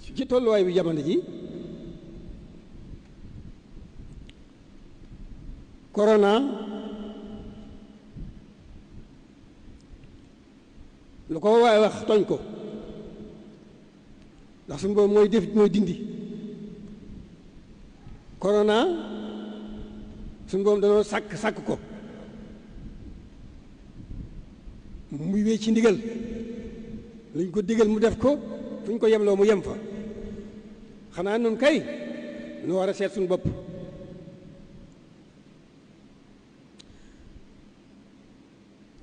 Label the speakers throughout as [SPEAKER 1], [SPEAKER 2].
[SPEAKER 1] ci tolluwaay bi jamono ji corona lu ko waaye wax tooñ ko ndax suñu boobu mooy def mooy dindi corona suñu boobu danoo sàkk ko muy wéy ci ndigal luñ ko digal mu def ko fu ñu ko yemloo mu yem fa xanaa nun kay nu war a seet suñu bopp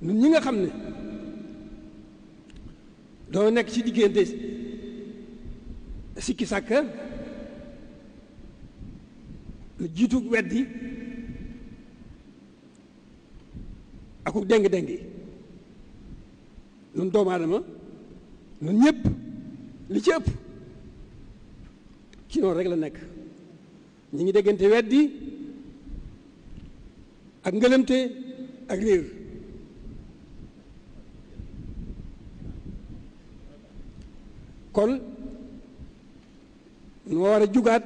[SPEAKER 1] nun ñi nga xam ne doo nekk ci diggante sikki sàkka lu jiitu weddi aku déng-déngi nun doomu aadama nun ñëpp li ci ëpp ci noonu rek la nekk ñi ngi déggante weddi ak ngëlëmte ak réer kon nu war a jugaat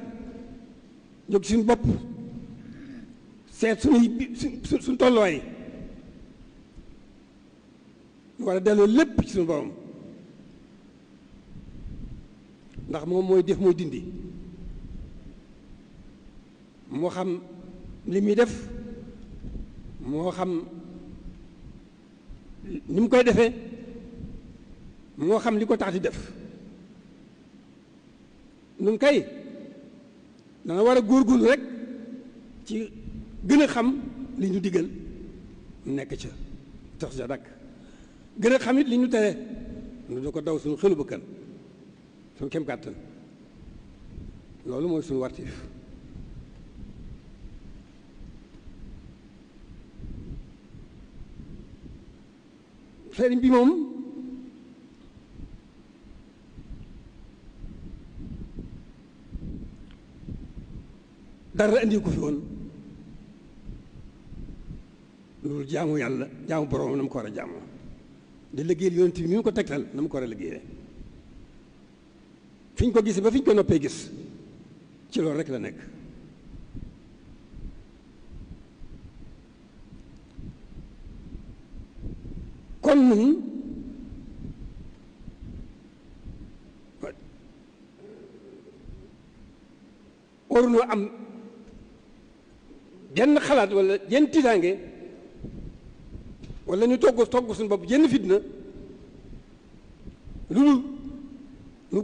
[SPEAKER 1] jóg suñu bopp seet suñu tolluwaay nu war a delloo lépp ci suñu borom ndax moom mooy def mooy dindi moo xam li muy def moo xam ni mu koy defee moo xam li ko tax di def nun kay dana war a góorgóorlu rek ci gën a xam li ñu digal nekk ca tax sa dakk gën a xam it li ñu tere nu du ko daw suñu xelu bëkkan suñu kem kàttan loolu mooy suñu wartiif sëriñ bi moom dara indi ko fi woon loolu jaamu yàlla jaamu borom na mu ko war a jaamoo di liggéeyal yonent bi mi mu ko tegtal na mu ko war a liggéeyee fi ñu ko gisee ba fi ñu ko noppee gis ci loolu rek la nekk kon nun warunoo am jenn xalaat wala jenn tiitaange wala ñu togg suñu bopp jenn fitna lu nu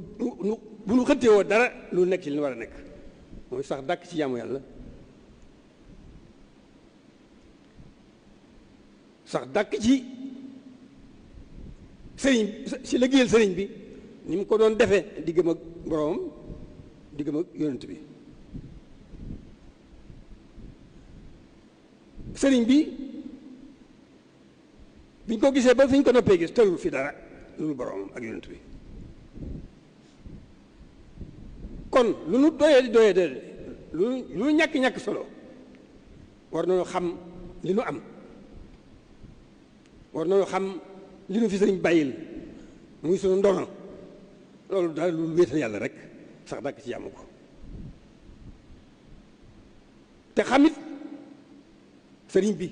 [SPEAKER 1] bu nu xëttee woo dara lu nekk ci li ñu war a nekk mooy sax dàkk ci jaamu yàlla sax dàkk ci sëriñ ci liggéeyal sëriñ bi ni mu ko doon defee diggam ak boroomam diggam ak yonent bi sëriñ bi biñ ko gisee ba fi ñu ko noppee gis tëlul fi dara loolu boroomam ak yonent bi kon lu nu doyee lu nu ñàkk solo war nañu xam li nu am war nañu xam li nu fi sëriñ bàyyil muy sunu ndono loolu daal lu wéetal yàlla rek sax dàkk ci jàmm ko te xamit sëriñ bi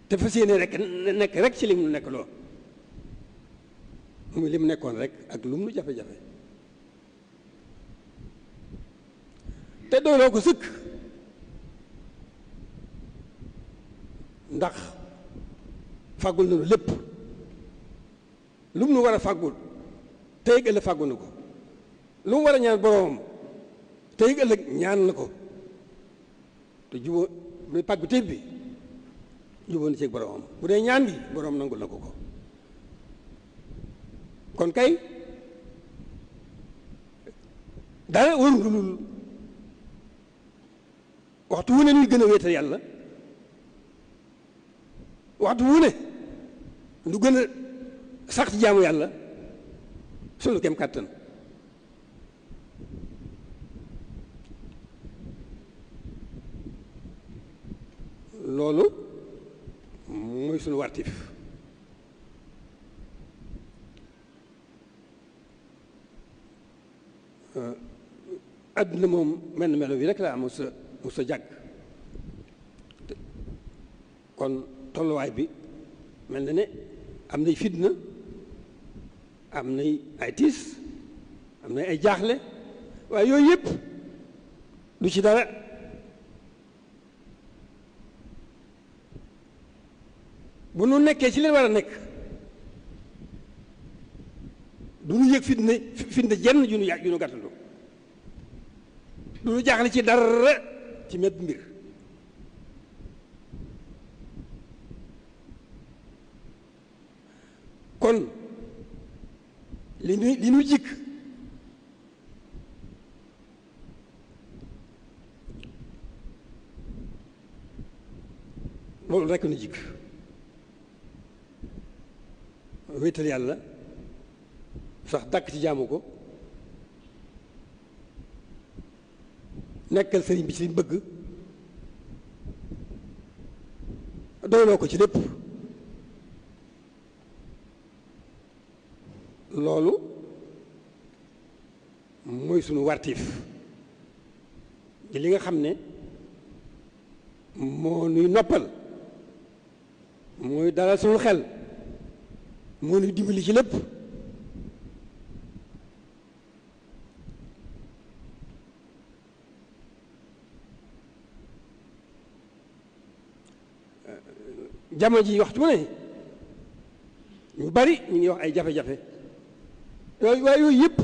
[SPEAKER 1] te fas yéene rek nekk rek ci li mu nekk loo muy li mu nekkoon rek ak lu mu nu jafe-jafe te dooloo ko sëkk ndax fàggul nañu lépp lu mu nu war a fàggul tey ëllëg fàggu na ko lu mu war a ñaan boroomam tey ëllëg ñaan na ko te jubóo muy pàggu téeb bi jubóo na ci boroomam bu dee ñaan gi boroom nangul na ko ko kon kay dara warul lul waxtu wu ne ñuy gën a wéetal yàlla waxtu wu ne lu gën a sax ci jaamu yàlla sunu kem kàttan loolu mooy suñu wartif. àdduna moom mel melo bi rek laa mu sa jàgg kon tolluwaay bi mel na ne am nay fitna, am nay ay tiis, am nay ay jaaxle, waaye yooyu yëpp du ci dara. bu nu nekkee ci leen war a nekk du nu yëg fitna jenn ju nu gàttandu, du nu jaaxle ci dara ci met mbir. kon li nu jikk loolu rekk nu jikk wéetal yàlla sax dàkk ci jaamu ko, nekkal sëriñ bi ci liñ bëgg, doyloo ko ci lépp. loolu mooy sunu wartiif ci li nga xam ne moo nuy noppal, mooy dalal sunu xel, moo nuy dimbali ci lépp. jamono ji waxtu ne ñu bari ñu ngi wax ay jafe-jafe waaye yooyu yëpp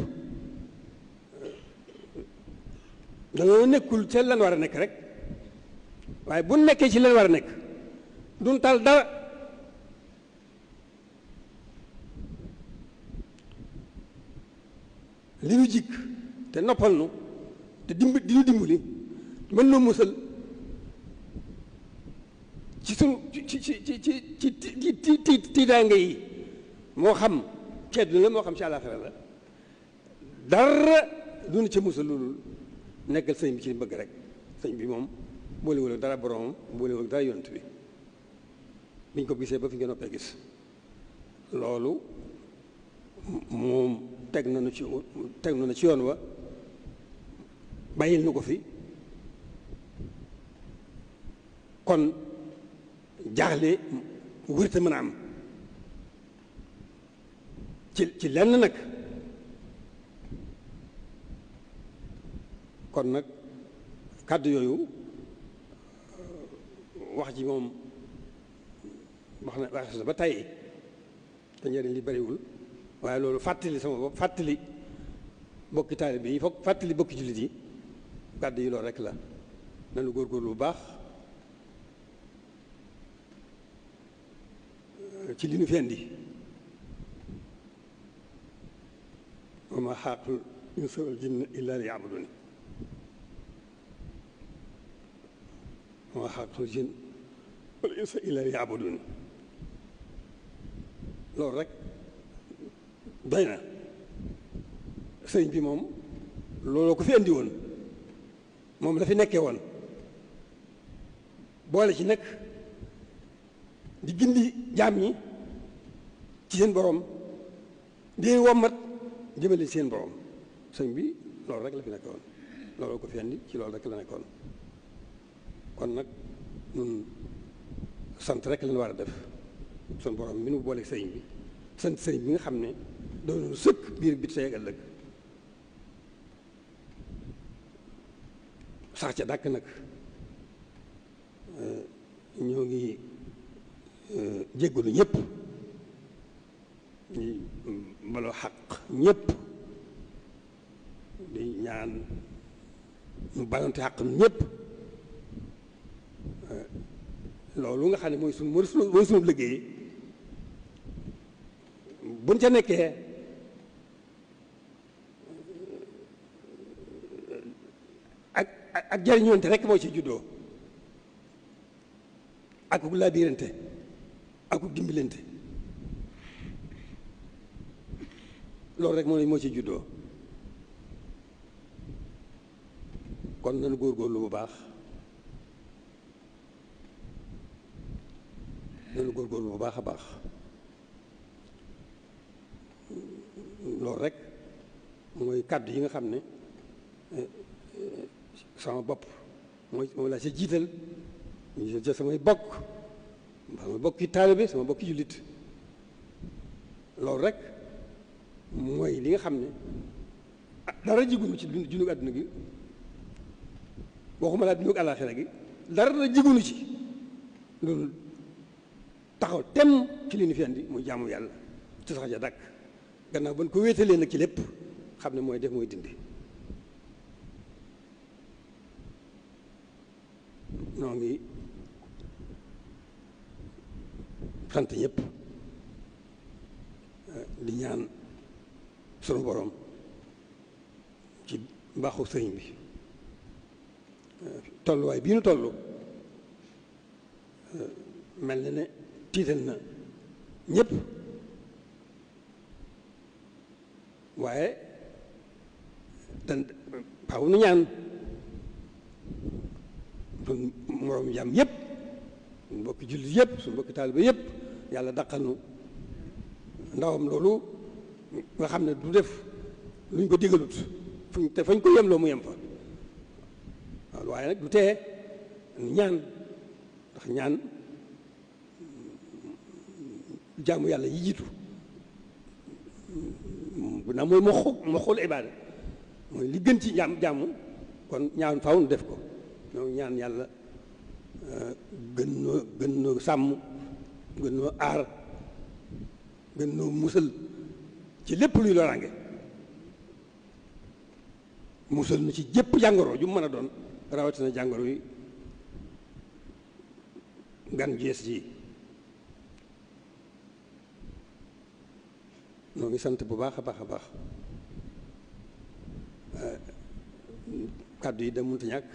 [SPEAKER 1] dañoo nekkul ca lan war a nekk rek, waaye bu nekkee ci lan war a nekk duñ tal dara. li ñu jikk te noppal nu te di ñu dimbali mën noo musal ci sunu ci tiitaange yi, moo xam ci àdduna la moo xam ci àllaaxira la, dara du ñu ca musal loolu nekkal sëñ bi ci bëgg rek. sëñ bi moom boolewul ak dara boromam, boolewul ak dara yonent bi, biñ ko gisee ba fi nga noppee gis. loolu moom teg na ci yoon wa, bàyyil nu ko fi. kon jaaxle wërta mën a am ci lenn nag. kon nag kàddu yooyu wax ji moom wax na ba tey te njëriñ li bariwul, waaye loolu fàttali sama bopp, fàttali bokki taalibe yi, foog fàttali bokki jullit yi. kàddu yi loolu rek la. nanu góorgóorlu bu baax ci li nu fi indi. wa maa xalaqtul insa wal jinna illaa liya'buduun. wa maa xalaqtul jinna wal insa illaa liya'buduun. loolu rek doy na. sëriñ bi moom looloo ko fi indi woon, moom la fi nekkee woon, boole ci nag di gindi jaam ñi ci seen borom, di leen wommat jëmale ci seen borom. sëñ bi loolu rek la fi nekkoon, looloo ko fi indi, ci loolu rek la nekkoon. kon nag ñun sant rek lañ war a def sun borom mi nu boole sëriñ bi, sant sëriñ bi nga xam ne doon sëkk biir bi tey ak ëllëg, sax ca dàkk nag. ñoo ngi jéggalu ñëpp, di baloo xaq ñëpp, di ñaan ñu balonte xaq ñëpp. loolu nga xam ne mooy sunu liggéey, buñ ca nekkee ak jariñoonte rek moo ci juddoo, ak ku laabirante, ak ku dimbalante. loolu rek moo ci juddoo. kon nañu góorgóorlu bu baax góorgóorlu bu baax a baax. loolu rek mooy kàddu yi nga xam ne sama bopp moom laa sa jiital ñu sa samay bokki taalibe sama bokki jullit. loolu rek mooy li nga xam ne dara jigunu ci dundug àdduna gi, waxuma laa dundug àllaaxira gi, dara jigunu ci loolu taxaw tem ci li ñu fi andi muy jaamu yàlla te sax ja dàkk gannaaw ba ñu ko wéetalee nag ci lépp xam ne mooy def mooy dindi. noo ngi sant ñëpp di ñaan sunu borom ci mbaaxu sëriñ bi tolluwaay bii nu toll mel na ne tiital na ñëpp, waaye dan faaw nu ñaan suñ moroom jàmm yëpp, suñ mbokki jullit yëpp, suñ mbokki taaliba yëpp, yàlla daqal nu ndawam loolu nga xam ne du def luñ ko digalut te fañ ko yem loo mu yem fa. waaw waaye nag du tee ñaan, ndax ñaan jaamu yàlla yi jiitu bu naa mooy moo xool ibaada mooy li gën ci jàmm kon ñaan faaw nu def ko. ñoo ñaan yàlla gën noo sàmm, gën noo aar, gën noo musal ci lépp luy loraange, musal nu ci jëpp jàngoro ju mën a doon, rawatina jàngoro yi gan jees ji. noo ngi sant bu baax a baax a baax. kàddu yi da mënta ñàkk,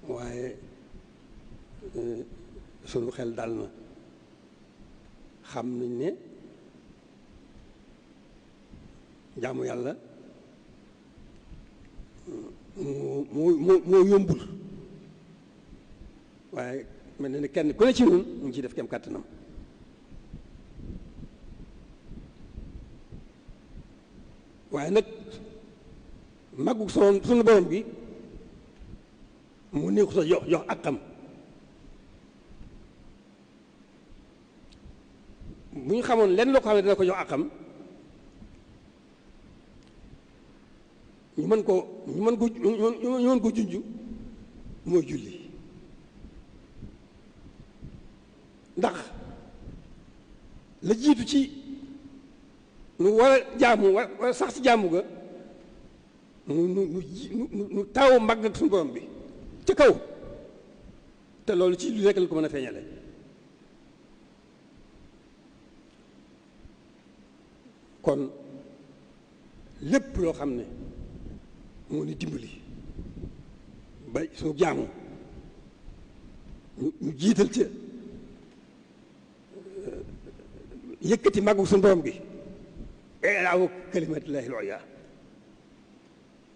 [SPEAKER 1] waaye sunu xel dal na, xam nañ ne jaamu yàlla moo yombul, waaye mel na ne kenn ku ne ci ñun mu ngi ciy def kem kàttanam. waaye nag màggu sunu borom bi mu néeku sa jox ak xam. bu ñu xamoon lenn loo ko xam ne dina ko jox ak xam, ñu mën ko junj mooy julli. ndax la jiitu ci nu war a jaamu war a sax ci jaamu ga nu taawu mag ak suñu borom bi ca kaw, te loolu ci lu rekk la ko mën a feeñale. kon lépp loo xam ne moo ni dimbali ba suñu jaamu ñu jiital ca yëkkati màggu suñu borom gi ilaahu kalimatillahi al-ulya.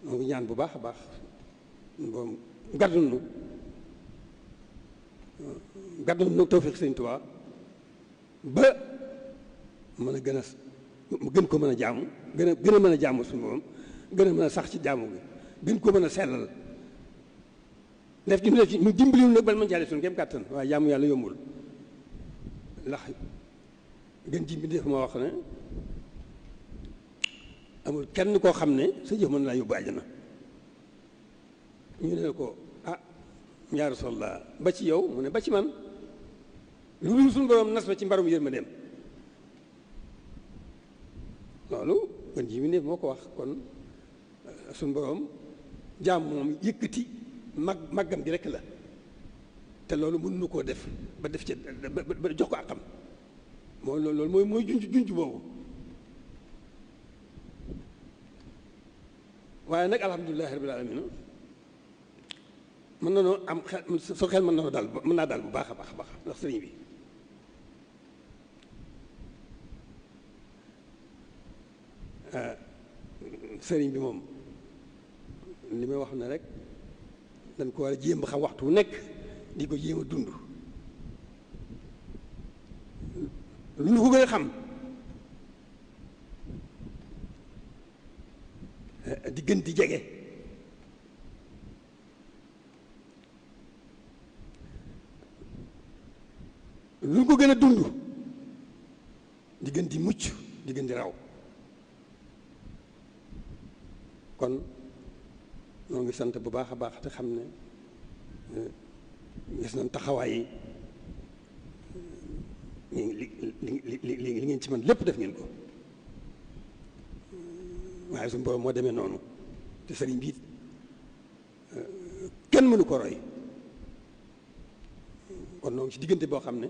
[SPEAKER 1] moo ngi ñaan bu baax a baax boom gàddul nu tawfiq Sëñ Tuubaa ba mën a gën ko mën a jaamu, gën a mën a jaamu suñu borom, gën a mën a sax ci jaamu gi, gën ko mën a sellal def ci mu dimbaliwul nag bal mën caa def suñu kéem kàttan. waaye jaamu yàlla yombul, ndax gën ji bi def ma wax ne amul kenn koo xam ne sa jëf mën laa yóbbu àjjana. ñu ne ko ah yaa Rasulallah, ba ci yow mu ne ba ci man, lu dul suñu borom nas ba ci mbarum yërmandeem. loolu gën ji bi def moo ko wax. kon suñu borom jaam moom yëkkati màggam bi rekk la, te loolu mën nu koo def ba def ci ba jox ko àqam. loolu mooy junj boobu. waaye nag alhamdulilahi rabbil alamin mën na noo am xel, soo xel mën na noo daal, mën naa daal bu baax a baax a baax, ndax sëriñ bi sëriñ bi moom li may wax ne rek dañ ko war a jéem ba xam waxtu wu nekk di ko jéem a dund. lu nu ko gën a xam di gën di jege lu nu ko gën a dund di gën di mucc di gën di raw kon ñoo ngi sant bu baax a baax te xam ne gis nañ taxawaay yi li ngeen ci man lépp def ngeen ko waaye suñu borom moo demee noonu te sëriñ bi kenn mënu ko roy kon noo ngi ci diggante boo xam ne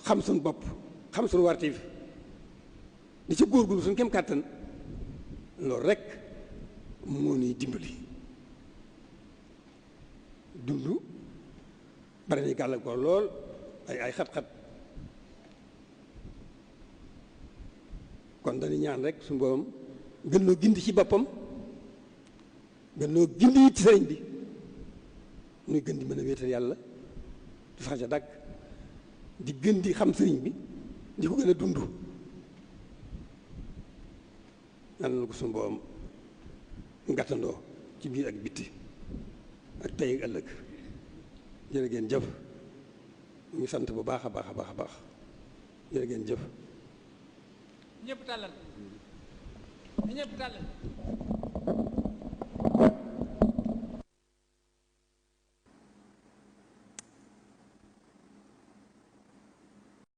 [SPEAKER 1] xam suñu bopp xam suñu wartiif di ci góorgóorlu suñu kem kàttan loolu rek moo ñuy dimbali dund bari nañu gàllankoor lool ay xat-xat kon dañuy ñaan rek suñu borom gën loo gindi ci boppam gën loo gindi it ci sëriñ bi nuy gën di mën a wéetal yàlla di sax ca dàkk di gën di xam sëriñ bi di ko gën a dund yàlla na ko suñu borom ngàttandoo ci biir ak bitti ak tey ak ëllëg jërë ngeen jëf ñu ngi sant bu baax a baax a baax a baax jërë ngeen jëf
[SPEAKER 2] ñëpp tàllal